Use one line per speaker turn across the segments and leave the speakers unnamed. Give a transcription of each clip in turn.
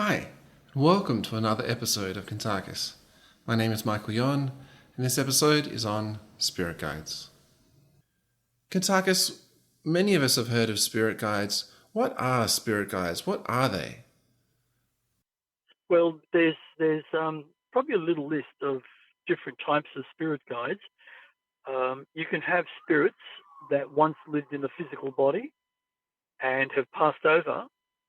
Hi, and welcome to another episode of Kuntarkis. My name is Michael Yon, and this episode is on spirit guides. Kuntarkis, many of us have heard of spirit guides. What are spirit guides? What are they?
Well, there's probably a little list of different types of spirit guides. You can have spirits that once lived in a physical body and have passed over,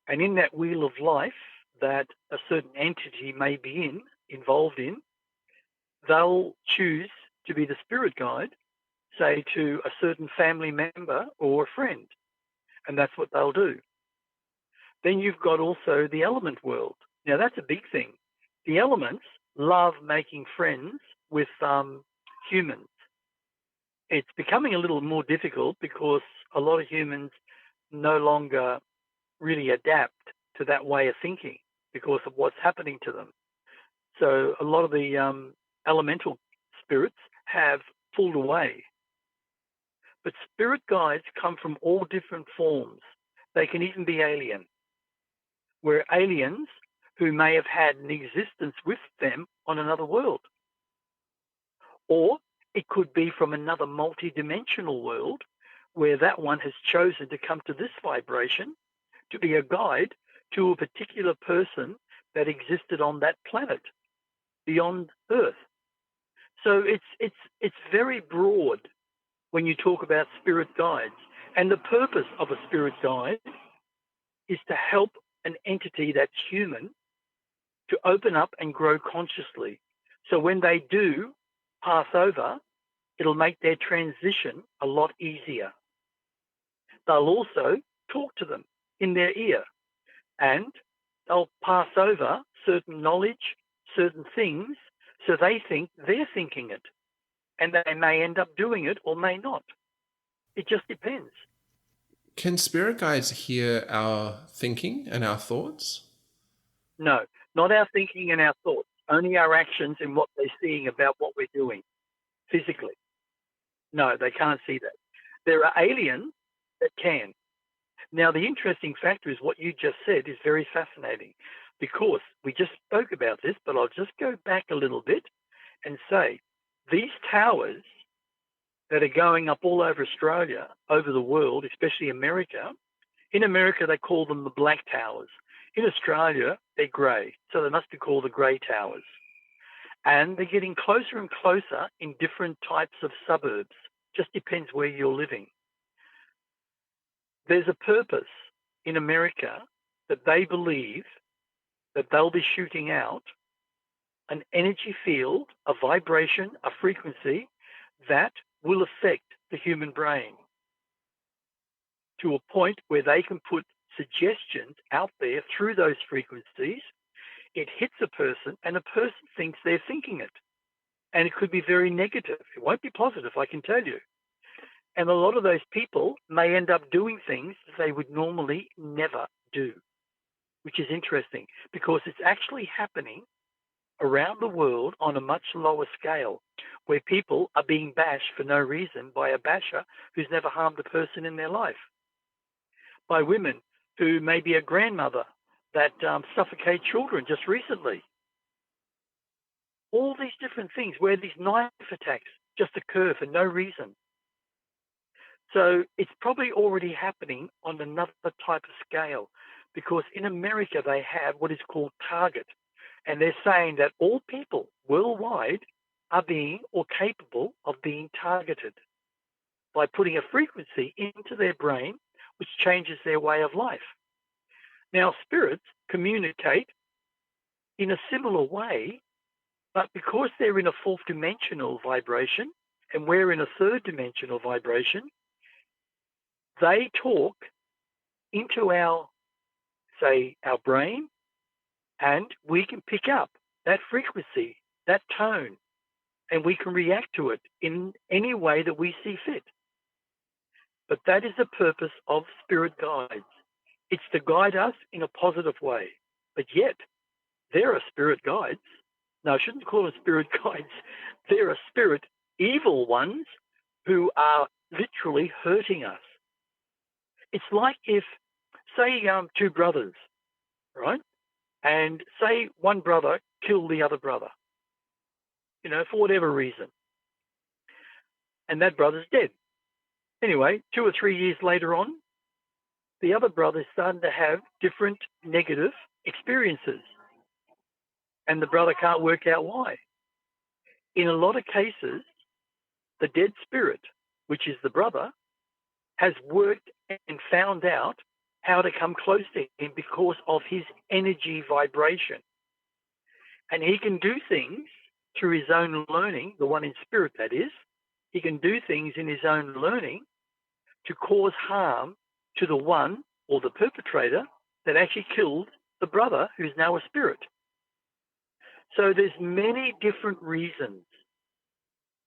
and in that wheel of life that a certain entity may be involved in, they'll choose to be the spirit guide, say to a certain family member or a friend, and that's what they'll do. Then you've got also the element world. Now that's a big thing. The elements love making friends with humans. It's becoming a little more difficult because a lot of humans no longer really adapt to that way of thinking because of what's happening to them. So a lot of the elemental spirits have pulled away. But spirit guides come from all different forms. They can even be alien, where aliens who may have had an existence with them on another world. Or it could be from another multi-dimensional world where that one has chosen to come to this vibration to be a guide to a particular person that existed on that planet beyond Earth. So it's very broad when you talk about spirit guides. And the purpose of a spirit guide is to help an entity that's human to open up and grow consciously. So when they do pass over, it'll make their transition a lot easier. They'll also talk to them in their ear, and they'll pass over certain knowledge, certain things, so they think they're thinking it. And they may end up doing it or may not. It just depends.
Can spirit guides hear our thinking and our thoughts?
No, not our thinking and our thoughts, only our actions and what they're seeing about what we're doing physically. No, they can't see that. There are aliens that can. Now, the interesting factor is what you just said is very fascinating because we just spoke about this, but I'll just go back a little bit and say these towers that are going up all over Australia, over the world, especially America, in America they call them the black towers. In Australia, they're grey, so they must be called the grey towers. And they're getting closer and closer in different types of suburbs. Just depends where you're living. There's a purpose in America that they believe that they'll be shooting out an energy field, a vibration, a frequency that will affect the human brain to a point where they can put suggestions out there through those frequencies. It hits a person and a person thinks they're thinking it. And it could be very negative. It won't be positive, I can tell you. And a lot of those people may end up doing things they would normally never do, which is interesting because it's actually happening around the world on a much lower scale where people are being bashed for no reason by a basher who's never harmed a person in their life, by women who may be a grandmother that suffocate children just recently. All these different things where these knife attacks just occur for no reason. So it's probably already happening on another type of scale because in America they have what is called target. And they're saying that all people worldwide are being or capable of being targeted by putting a frequency into their brain which changes their way of life. Now, spirits communicate in a similar way, but because they're in a fourth dimensional vibration and we're in a third dimensional vibration, they talk into our, say, our brain, and we can pick up that frequency, that tone, and we can react to it in any way that we see fit. But that is the purpose of spirit guides. It's to guide us in a positive way. But yet, there are spirit guides. No, I shouldn't call them spirit guides. There are spirit evil ones who are literally hurting us. It's like if, say, two brothers, right? And say one brother killed the other brother, for whatever reason, and that brother's dead. Anyway, 2 or 3 years later on, the other brother's starting to have different negative experiences, and the brother can't work out why. In a lot of cases, the dead spirit, which is the brother, has worked and found out how to come close to him because of his energy vibration. And he can do things through his own learning, the one in spirit that is. He can do things in his own learning to cause harm to the one or the perpetrator that actually killed the brother who's now a spirit. So there's many different reasons.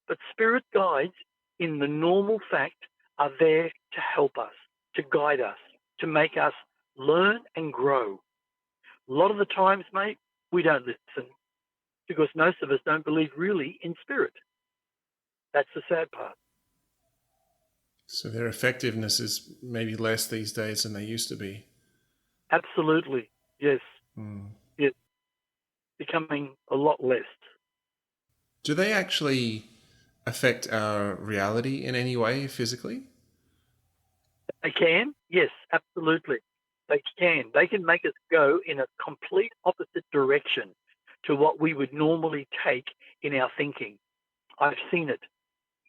But spirit guides, in the normal fact, are there to help us, to guide us, to make us learn and grow. A lot of the times, mate, we don't listen because most of us don't believe really in spirit. That's the sad part.
So their effectiveness is maybe less these days than they used to be.
Absolutely, yes. It's becoming a lot less.
Do they actually affect our reality in any way physically?
They can, yes, absolutely. They can. They can make us go in a complete opposite direction to what we would normally take in our thinking. I've seen it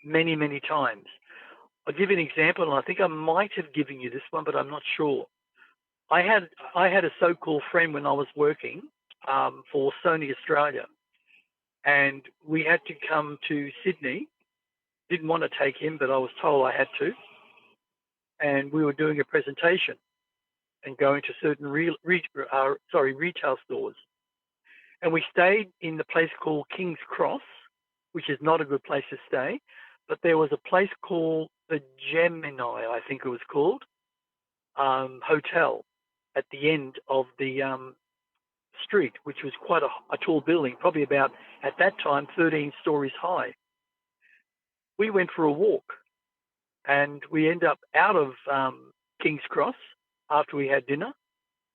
many, many times. I'll give you an example, and I think I might have given you this one, but I'm not sure. I had a so-called friend when I was working for Sony Australia, and we had to come to Sydney. Didn't want to take him, but I was told I had to. And we were doing a presentation and going to certain retail stores. And we stayed in the place called King's Cross, which is not a good place to stay, but there was a place called the Gemini, I think it was called, hotel at the end of the street, which was quite a tall building, probably about, at that time, 13 stories high. We went for a walk, and we end up out of King's Cross after we had dinner.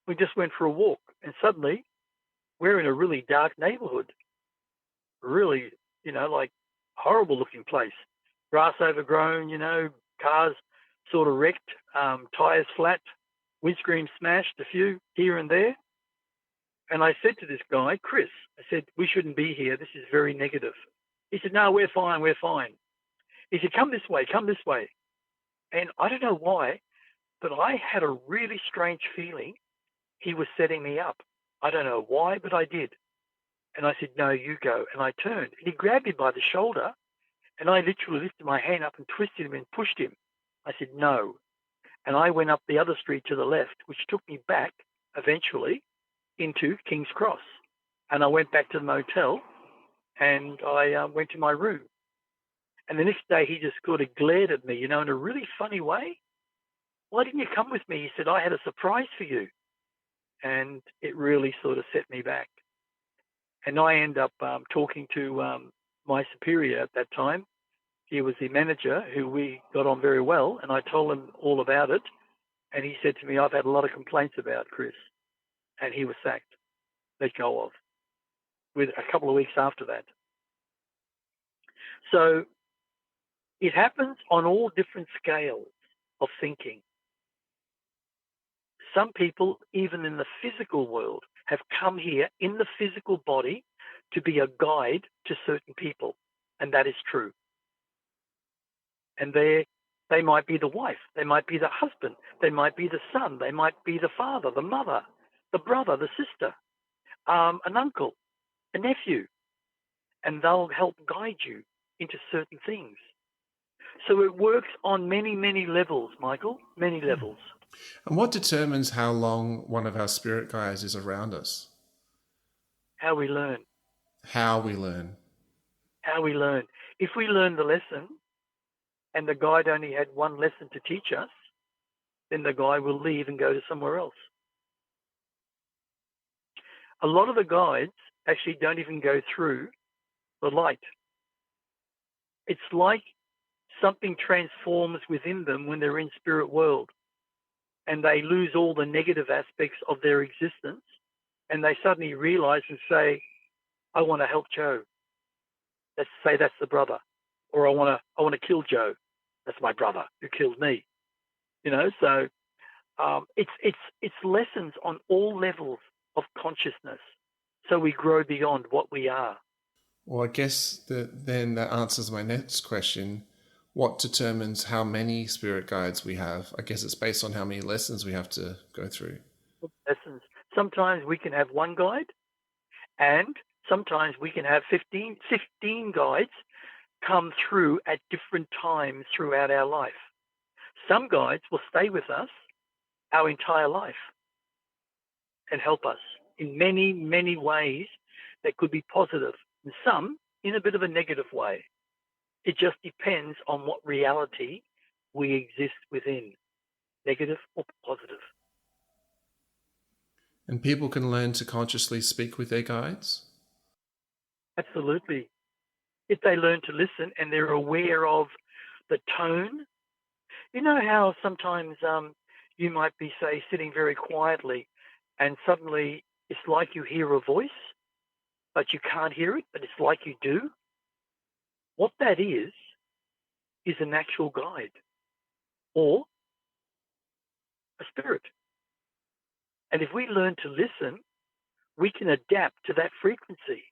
We just went for a walk, and suddenly we're in a really dark neighborhood. Really, like horrible looking place. Grass overgrown, cars sort of wrecked, tires flat, windscreen smashed, a few here and there. And I said to this guy, Chris, I said, we shouldn't be here. This is very negative. He said, no, we're fine, we're fine. He said, come this way, come this way. And I don't know why, but I had a really strange feeling he was setting me up. I don't know why, but I did. And I said, no, you go. And I turned, and he grabbed me by the shoulder, and I literally lifted my hand up and twisted him and pushed him. I said, no. And I went up the other street to the left, which took me back eventually into King's Cross. And I went back to the motel, and I went to my room. And the next day he just sort of glared at me, in a really funny way. Why didn't you come with me? He said, I had a surprise for you. And it really sort of set me back. And I end up talking to my superior at that time. He was the manager who we got on very well. And I told him all about it. And he said to me, I've had a lot of complaints about Chris. And he was sacked, let go of, with a couple of weeks after that. So it happens on all different scales of thinking. Some people, even in the physical world, have come here in the physical body to be a guide to certain people, and that is true. And they might be the wife, they might be the husband, they might be the son, they might be the father, the mother, the brother, the sister, an uncle, a nephew, and they'll help guide you into certain things. So it works on many, many levels, Michael, many levels.
And what determines how long one of our spirit guides is around us?
How we learn.
How we learn.
How we learn. If we learn the lesson and the guide only had one lesson to teach us, then the guide will leave and go to somewhere else. A lot of the guides actually don't even go through the light. It's like something transforms within them when they're in spirit world, and they lose all the negative aspects of their existence, and they suddenly realize and say, I want to help Joe. Let's say that's the brother. Or I want to kill Joe. That's my brother who killed me. So it's lessons on all levels of consciousness. So we grow beyond what we are.
Well, I guess then that answers my next question. What determines how many spirit guides we have? I guess it's based on how many lessons we have to go through.
Lessons. Sometimes we can have one guide, and sometimes we can have 15 guides come through at different times throughout our life. Some guides will stay with us our entire life and help us in many, many ways that could be positive, and some in a bit of a negative way. It just depends on what reality we exist within, negative or positive.
And people can learn to consciously speak with their guides?
Absolutely. If they learn to listen and they're aware of the tone, you know how sometimes you might be, say, sitting very quietly and suddenly it's like you hear a voice, but you can't hear it, but it's like you do? What that is an actual guide or a spirit. And if we learn to listen, we can adapt to that frequency.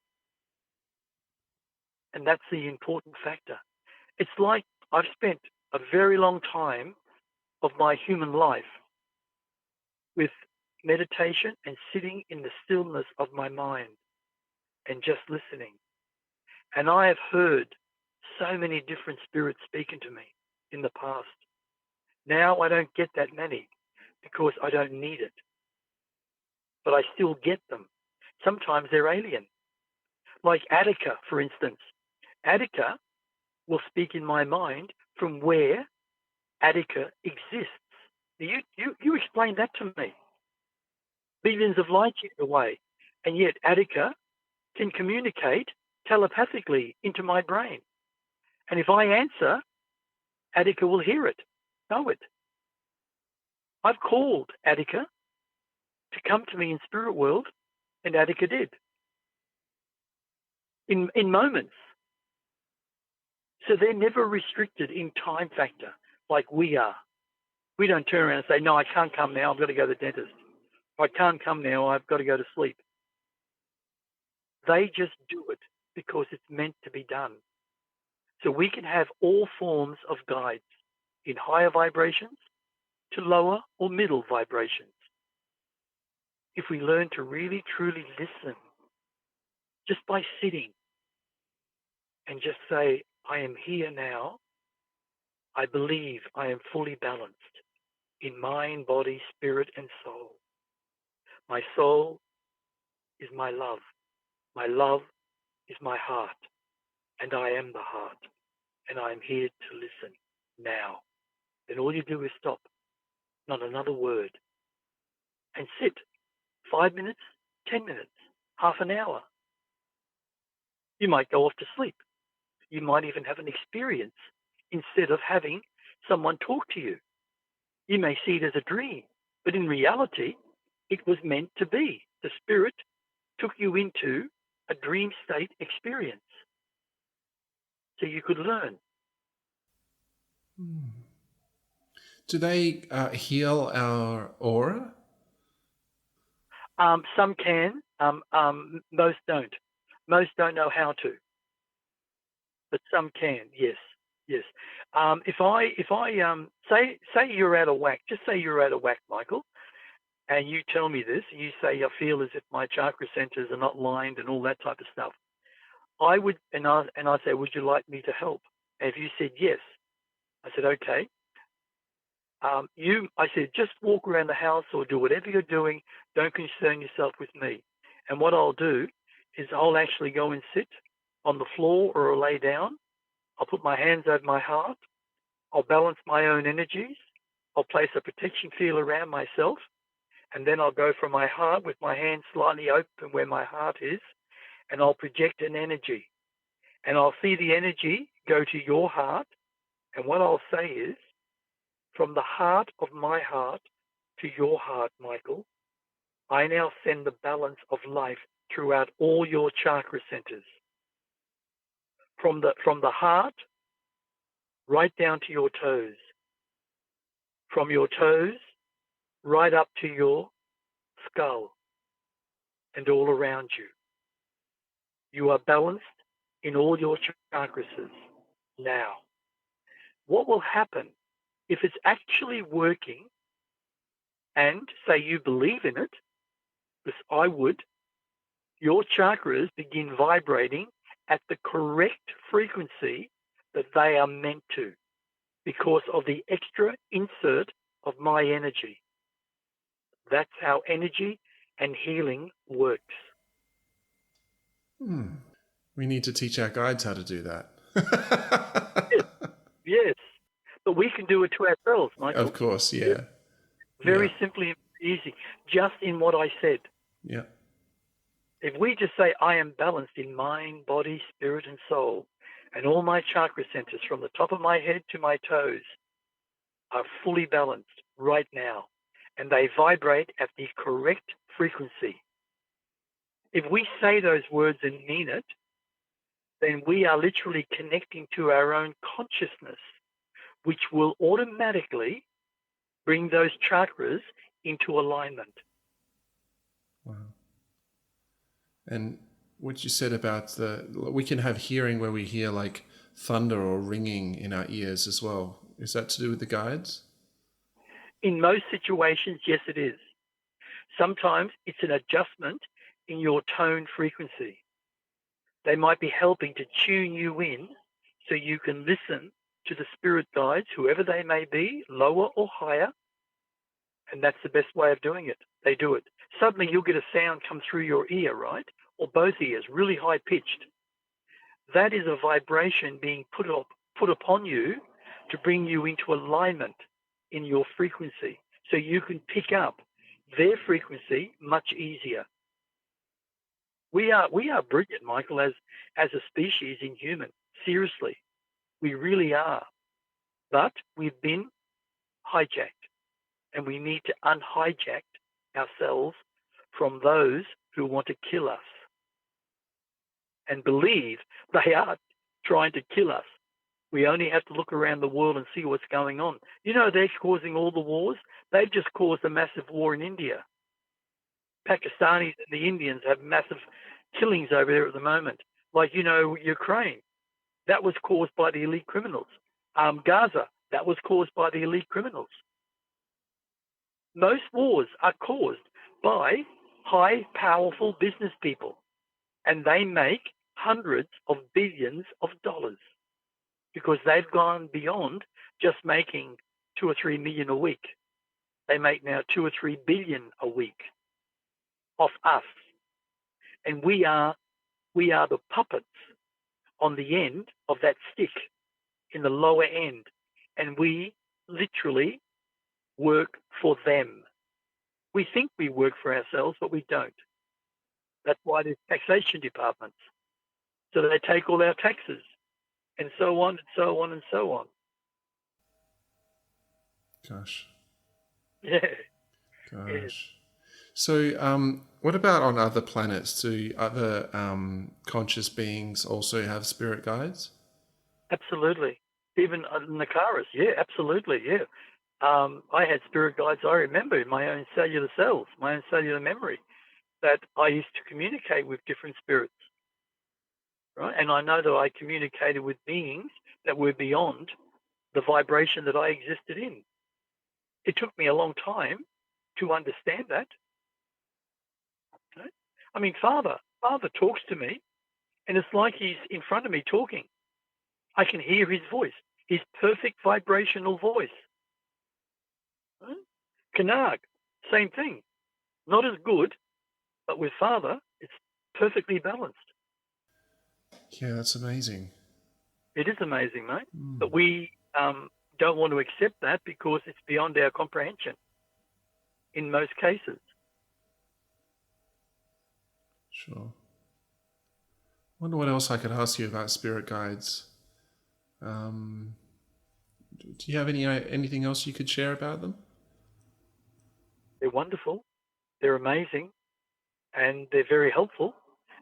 And that's the important factor. It's like I've spent a very long time of my human life with meditation and sitting in the stillness of my mind and just listening. And I have heard so many different spirits speaking to me in the past. Now I don't get that many because I don't need it. But I still get them. Sometimes they're alien. Like Attica, for instance. Attica will speak in my mind from where Attica exists. You explain that to me. Billions of light years away. And yet Attica can communicate telepathically into my brain. And if I answer, Attica will hear it, know it. I've called Attica to come to me in spirit world, and Attica did. In moments. So they're never restricted in time factor like we are. We don't turn around and say, no, I can't come now, I've got to go to the dentist. I can't come now, I've got to go to sleep. They just do it because it's meant to be done. So we can have all forms of guides in higher vibrations to lower or middle vibrations. If we learn to really, truly listen, just by sitting and just say, I am here now, I believe I am fully balanced in mind, body, spirit, and soul. My soul is my love. My love is my heart, and I am the heart, and I am here to listen now. Then all you do is stop, not another word, and sit 5 minutes, 10 minutes, half an hour. You might go off to sleep. You might even have an experience instead of having someone talk to you. You may see it as a dream, but in reality, it was meant to be. The spirit took you into a dream state experience so you could learn.
Do they heal our aura?
Some can, most don't. Most don't know how to, but some can. Yes, yes. If I say you're out of whack, just say you're out of whack, Michael, and you tell me this, you say I feel as if my chakra centers are not lined and all that type of stuff. I would, and I say, would you like me to help? And if you said yes, I said okay. I said, just walk around the house or do whatever you're doing. Don't concern yourself with me. And what I'll do is I'll actually go and sit on the floor or I'll lay down. I'll put my hands over my heart. I'll balance my own energies. I'll place a protection field around myself. And then I'll go from my heart with my hands slightly open where my heart is. And I'll project an energy. And I'll see the energy go to your heart. And what I'll say is, from the heart of my heart to your heart, Michael, I now send the balance of life throughout all your chakra centers, from the heart right down to your toes, from your toes right up to your skull and all around you. You are balanced in all your chakras now. What will happen if it's actually working, and say you believe in it, because I would, your chakras begin vibrating at the correct frequency that they are meant to, because of the extra insert of my energy. That's how energy and healing works.
We need to teach our guides how to do that.
Yes, yes. But we can do it to ourselves, Michael.
Of course, yeah.
Very
Yeah.
simply and easy, just in what I said.
Yeah.
If we just say, I am balanced in mind, body, spirit, and soul, and all my chakra centers from the top of my head to my toes are fully balanced right now, and they vibrate at the correct frequency. If we say those words and mean it, then we are literally connecting to our own consciousness, which will automatically bring those chakras into alignment.
Wow. And what you said about we can have hearing where we hear like thunder or ringing in our ears as well. Is that to do with the guides?
In most situations, yes, it is. Sometimes it's an adjustment in your tone frequency. They might be helping to tune you in so you can listen to the spirit guides, whoever they may be, lower or higher. And that's the best way of doing it. They do it. Suddenly you'll get a sound come through your ear, right? Or both ears, really high pitched. That is a vibration being put upon you to bring you into alignment in your frequency, so you can pick up their frequency much easier. We are brilliant, Michael, as a species in human. Seriously, we really are. But we've been hijacked, and we need to unhijack ourselves from those who want to kill us and believe they are trying to kill us. We only have to look around the world and see what's going on. You know, they're causing all the wars. They've just caused a massive war in India. Pakistanis and the Indians have massive killings over there at the moment. Like, you know, Ukraine, that was caused by the elite criminals. Gaza, that was caused by the elite criminals. Most wars are caused by high, powerful business people, and they make hundreds of billions of dollars, because they've gone beyond just making 2 or 3 million a week. They make now 2 or 3 billion a week off us. And we are the puppets on the end of that stick in the lower end. And we literally work for them. We think we work for ourselves, but we don't. That's why there's taxation departments. So they take all our taxes, and so on and so on and so on.
Gosh.
Yeah.
Gosh.
Yes.
So, what about on other planets? Do other conscious beings also have spirit guides?
Absolutely. Even Nakaris, yeah, absolutely, yeah. I had spirit guides, I remember, in my own cellular cells, my own cellular memory, that I used to communicate with different spirits, right? And I know that I communicated with beings that were beyond the vibration that I existed in. It took me a long time to understand that. Right? I mean, Father talks to me, and it's like he's in front of me talking. I can hear his voice, his perfect vibrational voice. Right? Kanag, same thing. Not as good, but with Father, it's perfectly balanced.
Yeah, that's amazing.
It is amazing, mate. But we don't want to accept that because it's beyond our comprehension in most cases.
Sure. Wonder what else I could ask you about spirit guides. Do you have anything else you could share about them?
They're wonderful. They're amazing, and they're very helpful,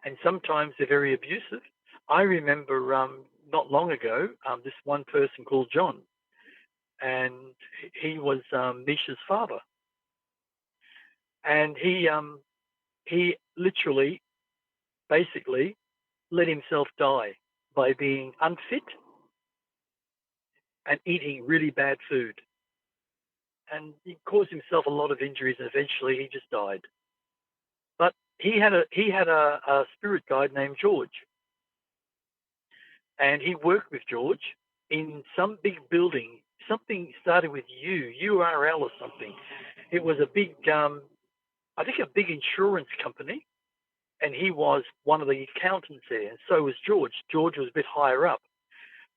and sometimes they're very abusive. I remember not long ago this one person called John, and he was Misha's father, and he literally, basically, let himself die by being unfit and eating really bad food, and he caused himself a lot of injuries, and eventually he just died. But he had a spirit guide named George, and he worked with George in some big building. Something started with URL or something. It was a big, I think, a big insurance company, and he was one of the accountants there, and so was George. George was a bit higher up.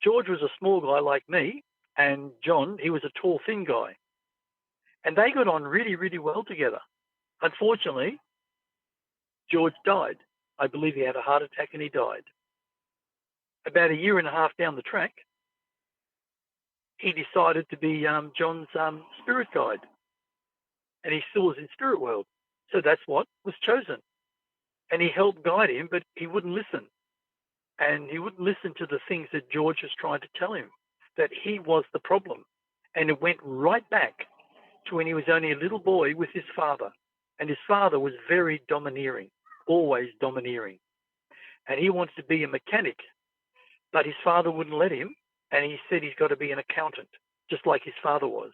George was a small guy like me, and John, he was a tall, thin guy, and they got on really, really well together. Unfortunately, George died. I believe he had a heart attack and he died. About a year and a half down the track, he decided to be John's spirit guide, and he still was in spirit world. So that's what was chosen. And he helped guide him, but he wouldn't listen. And he wouldn't listen to the things that George was trying to tell him, that he was the problem. And it went right back to when he was only a little boy with his father. And his father was very domineering, always domineering. And he wanted to be a mechanic, but his father wouldn't let him. And he said he's got to be an accountant, just like his father was.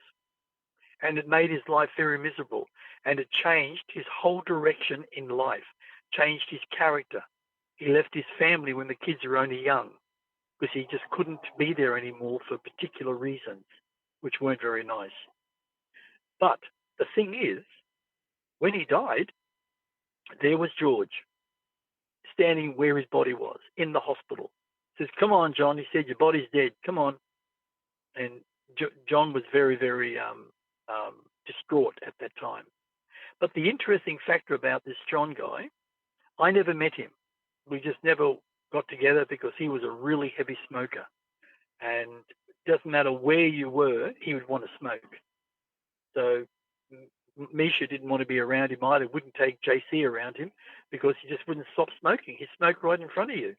And it made his life very miserable. And it changed his whole direction in life, changed his character. He left his family when the kids were only young because he just couldn't be there anymore for particular reasons, which weren't very nice. But the thing is, when he died, there was George standing where his body was in the hospital. He says, "Come on, John." He said, "Your body's dead. Come on." And John was very, very distraught at that time. But the interesting factor about this John guy, I never met him. We just never got together because he was a really heavy smoker. And it doesn't matter where you were, he would want to smoke. So Misha didn't want to be around him either, wouldn't take JC around him because he just wouldn't stop smoking. He smoked right in front of you.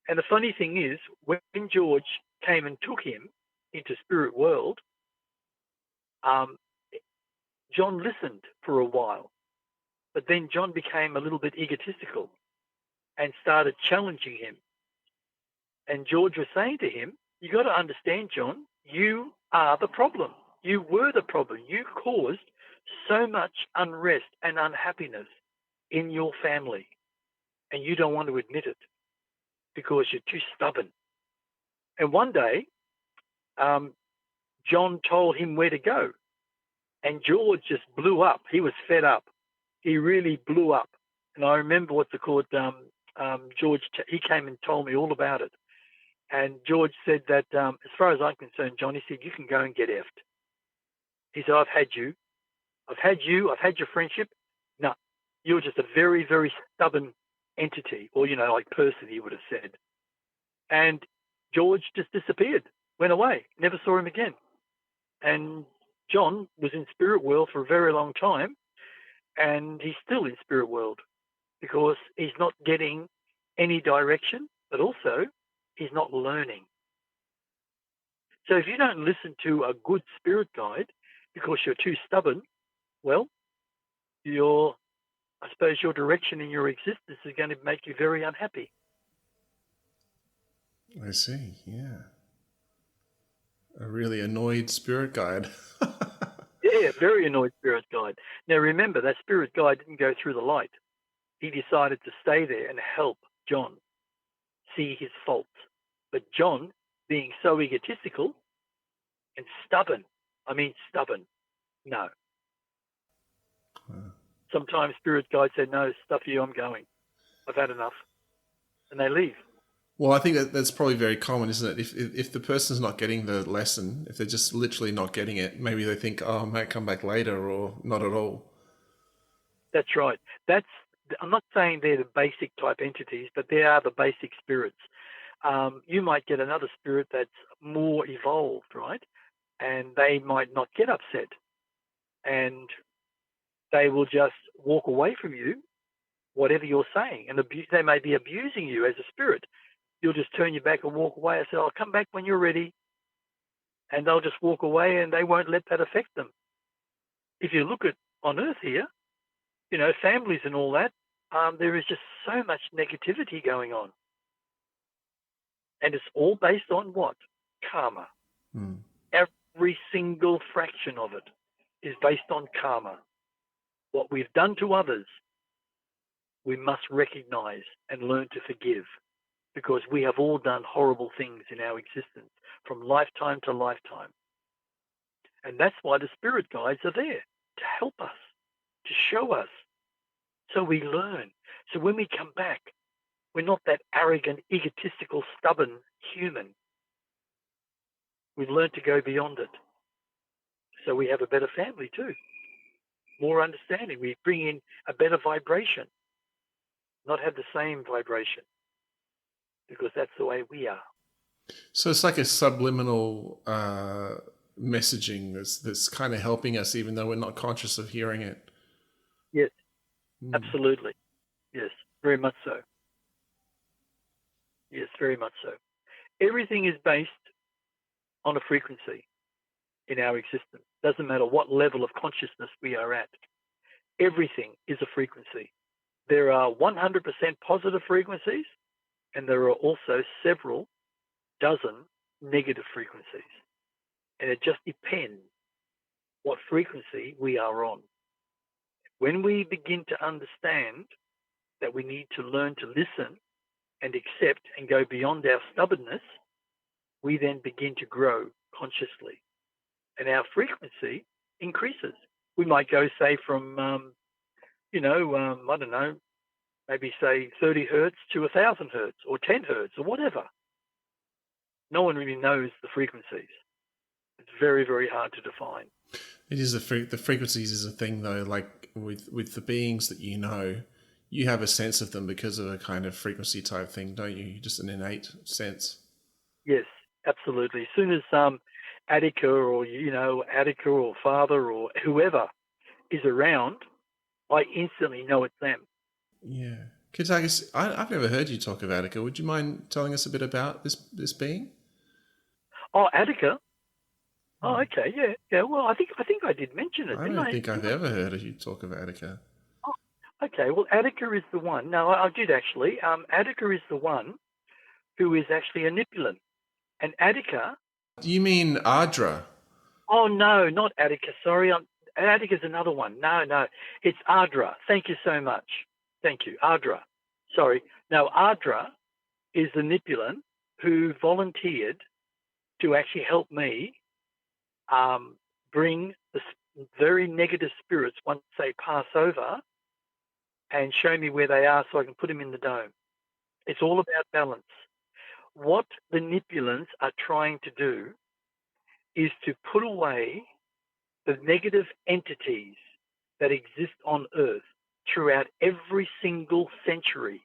And the funny thing is, when George came and took him into spirit world, John listened for a while, but then John became a little bit egotistical and started challenging him. And George was saying to him, "You got to understand, John, you are the problem. You were the problem. You caused so much unrest and unhappiness in your family, and you don't want to admit it because you're too stubborn." And one day, John told him where to go, and George just blew up. He was fed up. He really blew up. And I remember what's it called, George, he came and told me all about it. And George said that, as far as I'm concerned, John, he said, "You can go and get effed." He said, "I've had you. I've had your friendship. No, you're just a very, very stubborn entity," or, like person, he would have said. And George just disappeared, went away, never saw him again. And John was in spirit world for a very long time, and he's still in spirit world because he's not getting any direction, but also he's not learning. So if you don't listen to a good spirit guide because you're too stubborn, well, I suppose your direction in your existence is going to make you very unhappy.
I see, yeah. A really annoyed spirit guide.
Yeah, very annoyed spirit guide. Now remember, that spirit guide didn't go through the light. He decided to stay there and help John see his faults. But John, being so egotistical and stubborn, no. Sometimes spirit guides say, "No, stuff you, I'm going. I've had enough." And they leave.
Well, I think that's probably very common, isn't it? If the person's not getting the lesson, if they're just literally not getting it, maybe they think, "Oh, I might come back later," or not at all.
That's right. I'm not saying they're the basic type entities, but they are the basic spirits. You might get another spirit that's more evolved, right? And they might not get upset. And they will just walk away from you, whatever you're saying, and they may be abusing you as a spirit. You'll just turn your back and walk away and say, I'll come back when you're ready. And they'll just walk away and they won't let that affect them. If you look at on Earth here, families and all that, there is just so much negativity going on. And it's all based on what? Karma.
Mm.
Every single fraction of it is based on karma. What we've done to others, we must recognize and learn to forgive, because we have all done horrible things in our existence from lifetime to lifetime. And that's why the spirit guides are there, to help us, to show us, so we learn. So when we come back, we're not that arrogant, egotistical, stubborn human. We've learned to go beyond it. So we have a better family too. More understanding. We bring in a better vibration, not have the same vibration, because that's the way we are.
So it's like a subliminal messaging that's kind of helping us, even though we're not conscious of hearing it.
Yes, absolutely. Yes, very much so. Yes, very much so. Everything is based on a frequency in our existence. Doesn't matter what level of consciousness we are at. Everything is a frequency. There are 100% positive frequencies, and there are also several dozen negative frequencies. And it just depends what frequency we are on. When we begin to understand that we need to learn to listen and accept and go beyond our stubbornness, we then begin to grow consciously. And our frequency increases. We might go, say, from, I don't know, maybe say 30 hertz to 1,000 hertz or 10 hertz or whatever. No one really knows the frequencies. It's very, very hard to define.
It is the frequencies is a thing, though. Like with the beings that you have a sense of them because of a kind of frequency type thing, don't you? Just an innate sense.
Yes, absolutely. As soon as Attica or Father or whoever is around, I instantly know it's them.
Yeah. Kuntarkis, I've never heard you talk of Attica. Would you mind telling us a bit about this being?
Oh, Attica? Oh, okay, yeah. Well, I think I did mention it.
I don't think I've ever heard you talk of Attica.
Oh, okay. Well, Attica is the one. No, I did actually. Attica is the one who is actually a Nipulan, and Attica.
Do you mean Ardra?
Oh no, not Attica. Sorry, Attica's another one. No, it's Ardra. Thank you so much. Thank you, Ardra. Sorry. No, Ardra is the Nipulan who volunteered to actually help me bring the very negative spirits once they pass over and show me where they are so I can put them in the dome. It's all about balance. What the Nipulans are trying to do is to put away the negative entities that exist on Earth throughout every single century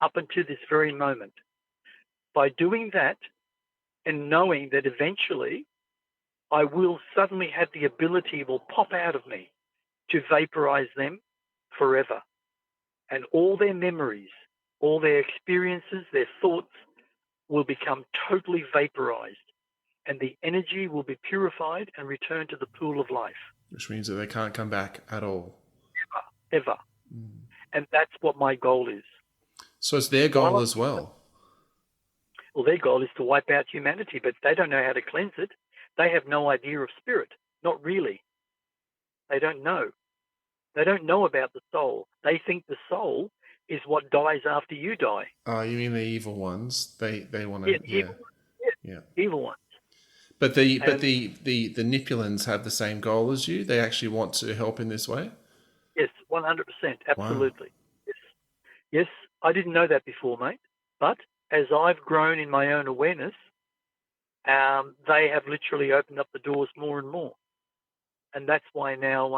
up until this very moment. By doing that and knowing that eventually I will suddenly have the ability, will pop out of me to vaporize them forever. And all their memories, all their experiences, their thoughts will become totally vaporized. And the energy will be purified and returned to the pool of life.
Which means that they can't come back at all.
Ever. And that's what my goal is.
So it's their goal as well.
Well, their goal is to wipe out humanity, but they don't know how to cleanse it. They have no idea of spirit. Not really. They don't know. They don't know about the soul. They think the soul is what dies after you die.
Oh, you mean the evil ones? They want to...
Yeah. Evil ones.
But the Nipulans have the same goal as you? They actually want to help in this way?
Yes, 100%. Absolutely.
Wow.
Yes, I didn't know that before, mate. But as I've grown in my own awareness, they have literally opened up the doors more and more. And that's why now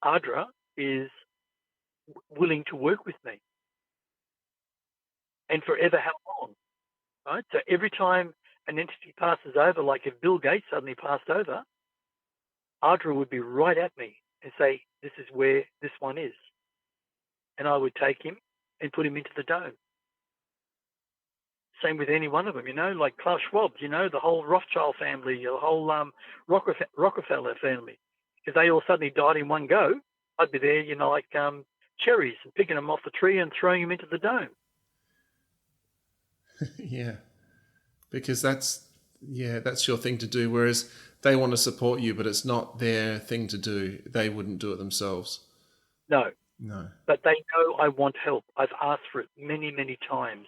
Ardra is willing to work with me. And forever how long? Right? So every time an entity passes over, like if Bill Gates suddenly passed over, Ardra would be right at me and say, this is where this one is. And I would take him and put him into the dome. Same with any one of them, like Klaus Schwab, the whole Rothschild family, the whole Rockefeller family. If they all suddenly died in one go, I'd be there, like cherries, and picking them off the tree and throwing them into the dome.
Yeah, because that's your thing to do. Whereas they want to support you, but it's not their thing to do. They wouldn't do it themselves.
No.
No.
But they know I want help. I've asked for it many, many times.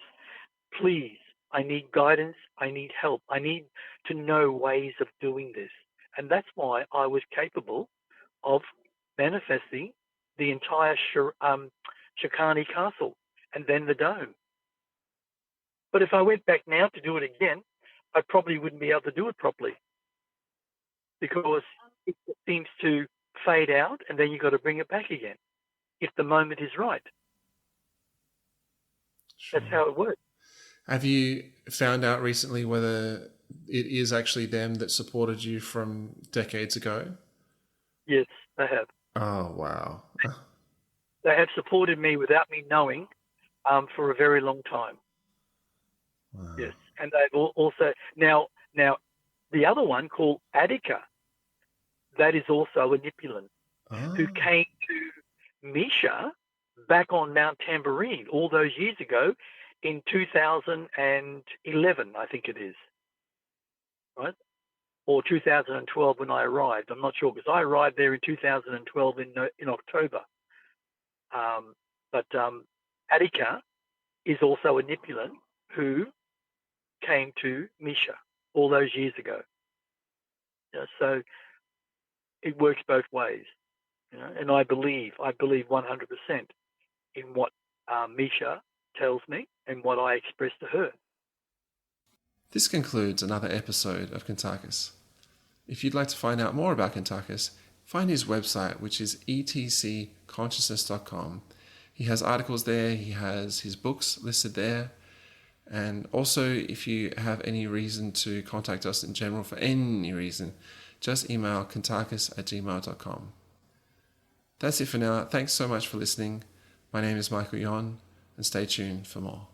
Please, I need guidance. I need help. I need to know ways of doing this. And that's why I was capable of manifesting the entire Shikani Castle and then the dome. But if I went back now to do it again, I probably wouldn't be able to do it properly, because it seems to fade out and then you've got to bring it back again if the moment is right. Sure. That's how it works.
Have you found out recently whether it is actually them that supported you from decades ago?
Yes, they have.
Oh, wow.
They have supported me without me knowing for a very long time. Wow. Yes, and they've also now the other one called Attica, that is also a Nipulan who came to Misha back on Mount Tambourine all those years ago in 2011, I think it is, right? Or 2012 when I arrived. I'm not sure, because I arrived there in 2012 in October. But Attica is also a Nipulan who came to Misha all those years ago. So it works both ways, and I believe 100% in what Misha tells me and what I express to her.
This concludes another episode of Kuntarkis. If you'd like to find out more about Kuntarkis, find his website, which is etcconsciousness.com. He has articles there, he has his books listed there, and also if you have any reason to contact us in general for any reason, just email kuntarkis@gmail.com. That's it for now. Thanks so much for listening. My name is Michael Yon, and stay tuned for more.